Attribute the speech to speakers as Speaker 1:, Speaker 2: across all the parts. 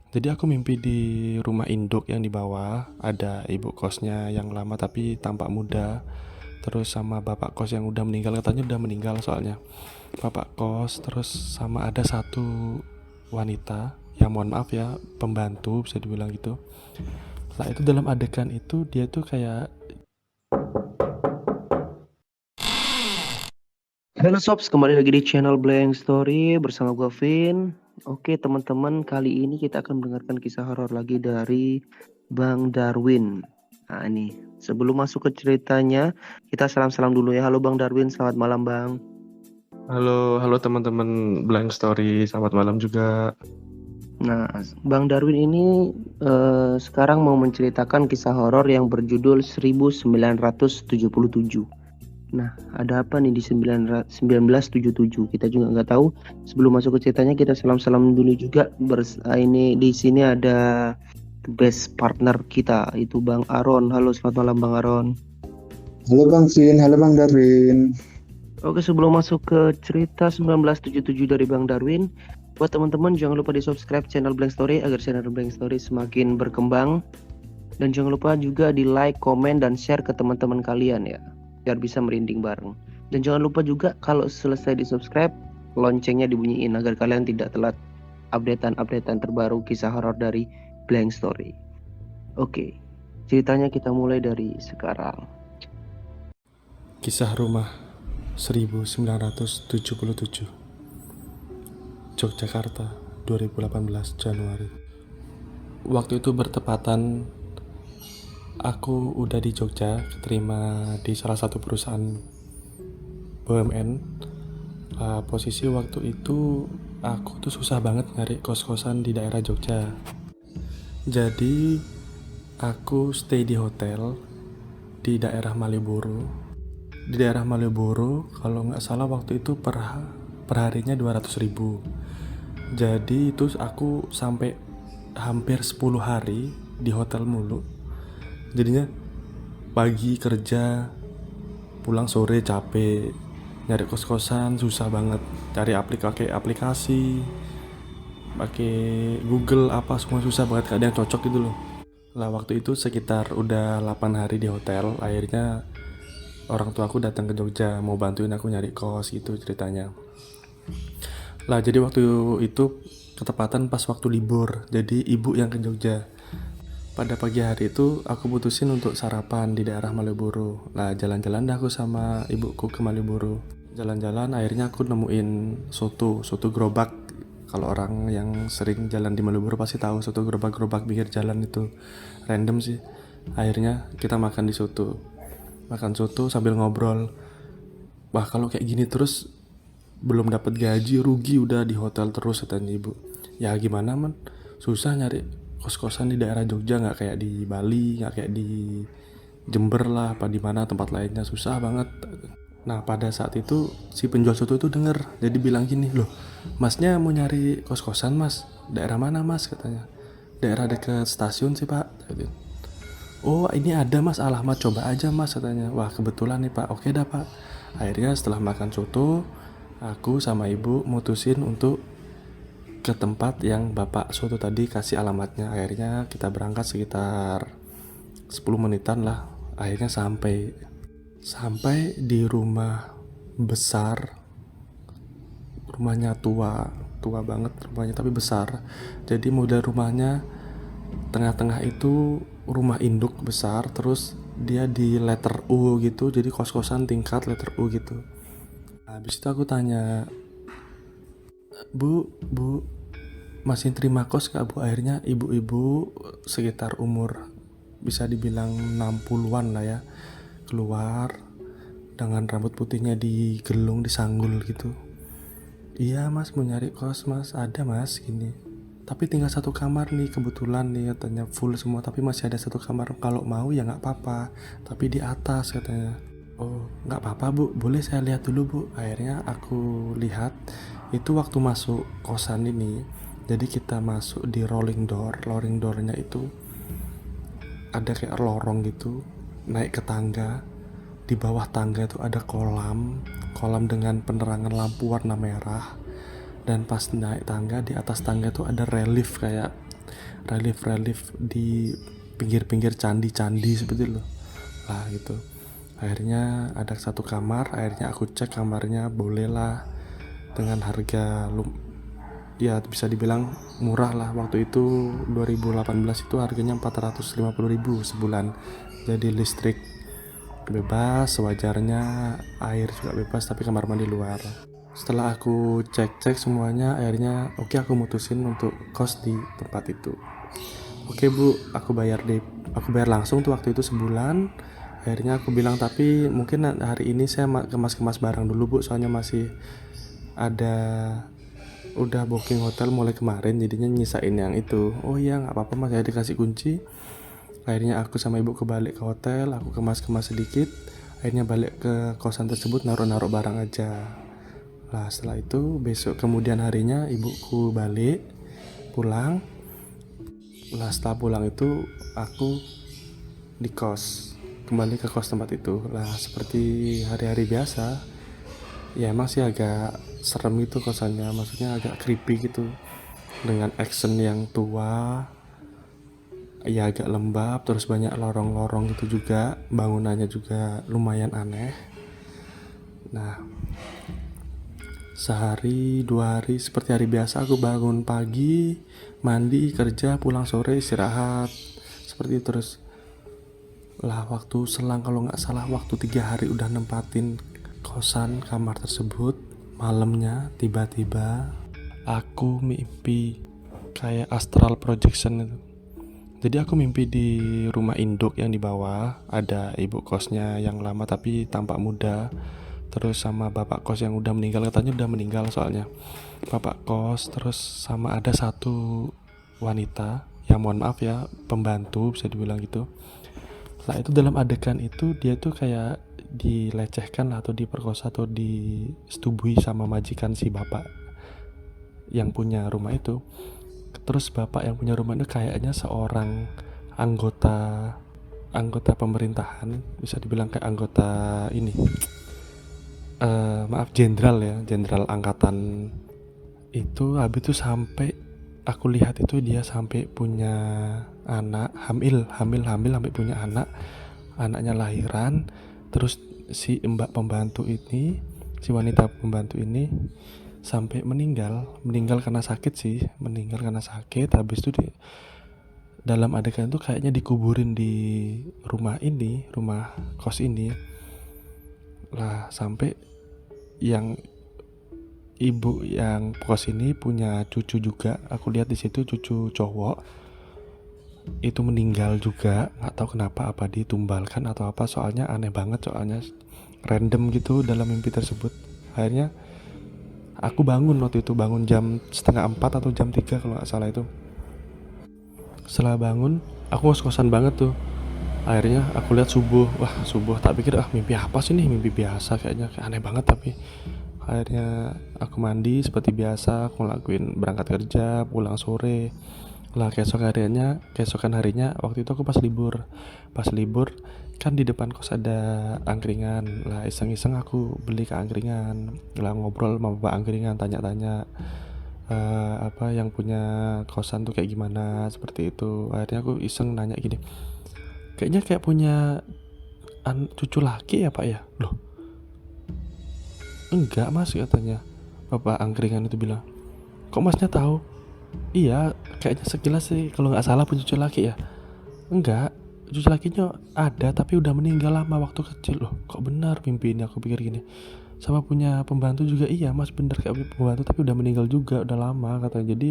Speaker 1: Jadi aku mimpi di rumah induk yang di bawah, ada ibu kosnya yang lama tapi tampak muda, terus sama bapak kos yang udah meninggal, katanya udah meninggal soalnya. Bapak kos, terus sama ada satu wanita, yang mohon maaf ya, pembantu bisa dibilang gitu. Nah itu dalam adegan itu dia tuh kayak.
Speaker 2: Halo Sobs, kembali lagi di channel Blank Story bersama gue Vin. Oke teman-teman, kali ini kita akan mendengarkan kisah horor lagi dari Bang Darwin. Nah ini, sebelum masuk ke ceritanya, kita salam-salam dulu ya. Halo Bang Darwin, selamat malam Bang.
Speaker 1: Halo, halo teman-teman Blank Story, selamat malam juga.
Speaker 2: Nah, Bang Darwin ini sekarang mau menceritakan kisah horor yang berjudul 1977. Nah, ada apa nih di 1977? Kita juga nggak tahu. Sebelum masuk ke ceritanya, kita salam-salam dulu juga. Ini di sini ada best partner kita, itu Bang Aron. Halo, selamat malam Bang Aron.
Speaker 3: Halo Bang Vin, halo Bang Darwin.
Speaker 2: Oke, sebelum masuk ke cerita 1977 dari Bang Darwin, buat teman-teman jangan lupa di subscribe channel Blank Story agar channel Blank Story semakin berkembang. Dan jangan lupa juga di like, komen, dan share ke teman-teman kalian ya, biar bisa merinding bareng. Dan jangan lupa juga kalau selesai di subscribe, loncengnya dibunyiin agar kalian tidak telat updatean-updatean terbaru kisah horor dari Blank Story. Oke, ceritanya kita mulai dari sekarang.
Speaker 1: Kisah rumah 1977, Yogyakarta, 2018 Januari. Waktu itu bertepatan aku udah di Jogja, keterima di salah satu perusahaan BUMN. Posisi waktu itu aku tuh susah banget nyari kos-kosan di daerah Jogja. Jadi aku stay di hotel di daerah Malioboro. Di daerah Malioboro kalau nggak salah waktu itu per harinya 200.000. Jadi itu aku sampai hampir 10 hari di hotel mulu. Jadinya pagi kerja, pulang sore capek, nyari kos-kosan susah banget. Cari aplikasi, pakai Google apa semua susah banget, gak ada yang cocok gitu loh. Lah waktu itu sekitar udah 8 hari di hotel, akhirnya orang tua aku datang ke Jogja mau bantuin aku nyari kos gitu ceritanya. Lah jadi waktu itu ketepatan pas waktu libur, jadi ibu yang ke Jogja. Pada pagi hari itu aku putusin untuk sarapan di daerah Malioboro. Lah jalan-jalan dah aku sama ibuku ke Malioboro. Jalan-jalan akhirnya aku nemuin soto gerobak. Kalau orang yang sering jalan di Malioboro pasti tahu soto gerobak pinggir jalan itu. Random sih. Akhirnya kita makan di soto. Makan soto sambil ngobrol. Wah kalau kayak gini terus belum dapat gaji, rugi udah di hotel terus, katanya ibu. Ya gimana man, susah nyari kos-kosan di daerah Jogja, nggak kayak di Bali, nggak kayak di Jember lah apa di mana tempat lainnya, susah banget. Nah pada saat itu si penjual soto itu denger, jadi bilang gini, loh masnya mau nyari kos-kosan mas, daerah mana mas, katanya. Daerah dekat stasiun sih pak. Oh ini ada mas, alamat coba aja mas, katanya. Wah kebetulan nih pak, oke dah pak. Akhirnya setelah makan soto, aku sama ibu mutusin untuk ke tempat yang bapak soto tadi kasih alamatnya. Akhirnya kita berangkat sekitar 10 menitan lah. Akhirnya sampai di rumah besar. Rumahnya tua banget rumahnya tapi besar. Jadi model rumahnya tengah-tengah itu rumah induk besar, terus dia di letter U gitu, jadi kos-kosan tingkat letter U gitu. Habis itu aku tanya, bu masih terima kos gak bu? Akhirnya ibu-ibu sekitar umur bisa dibilang 60-an lah ya, keluar dengan rambut putihnya digelung, disanggul gitu. Iya mas mau nyari kos mas, ada mas gini, tapi tinggal satu kamar nih kebetulan nih, katanya full semua tapi masih ada satu kamar, kalau mau ya nggak apa-apa tapi di atas, katanya. Oh nggak apa-apa bu, boleh saya lihat dulu bu. Akhirnya aku lihat. Itu waktu masuk kosan ini, jadi kita masuk di rolling doornya itu ada kayak lorong gitu, naik ke tangga. Di bawah tangga itu ada kolam dengan penerangan lampu warna merah. Dan pas naik tangga, di atas tangga itu ada relief kayak relief di pinggir-pinggir candi-candi seperti itu loh. Lah gitu. Akhirnya ada satu kamar, akhirnya aku cek kamarnya, bolehlah dengan harga ya bisa dibilang murah lah. Waktu itu 2018 itu harganya 450.000 sebulan. Jadi listrik bebas, sewajarnya, air juga bebas, tapi kamar mandi luar. Setelah aku cek-cek semuanya, akhirnya oke, aku mutusin untuk kos di tempat itu. Oke bu, aku bayar langsung tuh waktu itu sebulan. Akhirnya aku bilang, tapi mungkin hari ini saya kemas-kemas barang dulu bu, soalnya masih ada, udah booking hotel mulai kemarin, jadinya nyisain yang itu. Oh iya nggak apa-apa mas, saya dikasih kunci. Akhirnya aku sama ibu balik ke hotel, aku kemas-kemas sedikit. Akhirnya balik ke kosan tersebut, naruh-naruh barang aja. Lah setelah itu besok kemudian harinya ibuku balik pulang. Lah setelah pulang itu aku di kos, kembali ke kos tempat itu. Lah seperti hari-hari biasa, ya emang sih agak serem itu kosannya, maksudnya agak creepy gitu, dengan accent yang tua, ya agak lembab, terus banyak lorong-lorong gitu juga, bangunannya juga lumayan aneh. Nah sehari 2 hari seperti hari biasa, aku bangun pagi, mandi, kerja, pulang sore, istirahat, seperti itu terus. Lah waktu selang kalau nggak salah waktu 3 hari udah nempatin kosan kamar tersebut, malamnya tiba-tiba aku mimpi kayak astral projection itu. Jadi aku mimpi di rumah induk yang di bawah, ada ibu kosnya yang lama tapi tampak muda, terus sama bapak kos yang udah meninggal, katanya udah meninggal soalnya bapak kos, terus sama ada satu wanita yang mohon maaf ya, pembantu bisa dibilang gitu. Lah itu dalam adegan itu dia tuh kayak dilecehkan atau diperkosa atau disetubuhi sama majikan si bapak yang punya rumah itu. Terus bapak yang punya rumah itu kayaknya seorang anggota pemerintahan, bisa dibilang kayak anggota ini, maaf, jenderal angkatan itu. Habis itu sampai aku lihat itu dia sampai punya anak, hamil sampai punya anaknya lahiran. Terus si mbak pembantu ini, si wanita pembantu ini sampai meninggal karena sakit sih, habis itu dalam adegan itu kayaknya dikuburin di rumah kos ini. Lah sampai yang ibu yang kos ini punya cucu juga, aku lihat di situ cucu cowok itu meninggal juga, nggak tahu kenapa, apa ditumbalkan atau apa, soalnya aneh banget, soalnya random gitu dalam mimpi tersebut. Akhirnya aku bangun waktu itu, bangun jam 3:30 atau jam 3 kalau nggak salah itu. Setelah bangun aku kos-kosan banget tuh. Akhirnya aku lihat subuh, tak pikir mimpi apa sih nih, mimpi biasa kayaknya, kayak aneh banget. Tapi akhirnya aku mandi seperti biasa, aku ngelakuin berangkat kerja, pulang sore. Lah keesokan harinya waktu itu aku pas libur kan di depan kos ada angkringan. Lah iseng-iseng aku beli ke angkringan, lah ngobrol sama bapak angkringan, tanya-tanya apa yang punya kosan tuh kayak gimana, seperti itu. Akhirnya aku iseng nanya gini, kayaknya kayak punya cucu laki ya pak ya? Loh enggak mas, katanya bapak angkringan itu bilang. Kok masnya tahu? Iya kayaknya sekilas sih kalau nggak salah punya cucu laki ya. Enggak, cucu lakinya ada tapi udah meninggal lama waktu kecil. Loh kok benar mimpi ini, aku pikir gini. Sama punya pembantu juga, iya mas bener kayak pembantu tapi udah meninggal juga, udah lama katanya. Jadi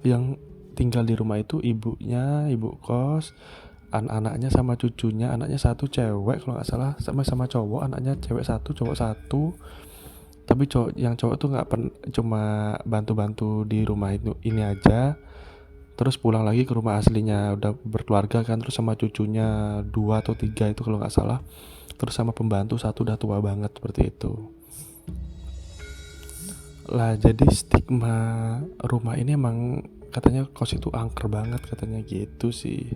Speaker 1: yang tinggal di rumah itu ibunya, ibu kos, anak-anaknya sama cucunya. Anaknya satu cewek kalau nggak salah, sama cowok, anaknya cewek satu cowok satu. Tapi yang cowok tuh nggak cuma bantu-bantu di rumah ini aja, terus pulang lagi ke rumah aslinya, udah berkeluarga kan. Terus sama cucunya 2 atau 3 itu kalau nggak salah, terus sama pembantu satu udah tua banget, seperti itu. Lah jadi stigma rumah ini emang katanya kos itu angker banget katanya gitu sih.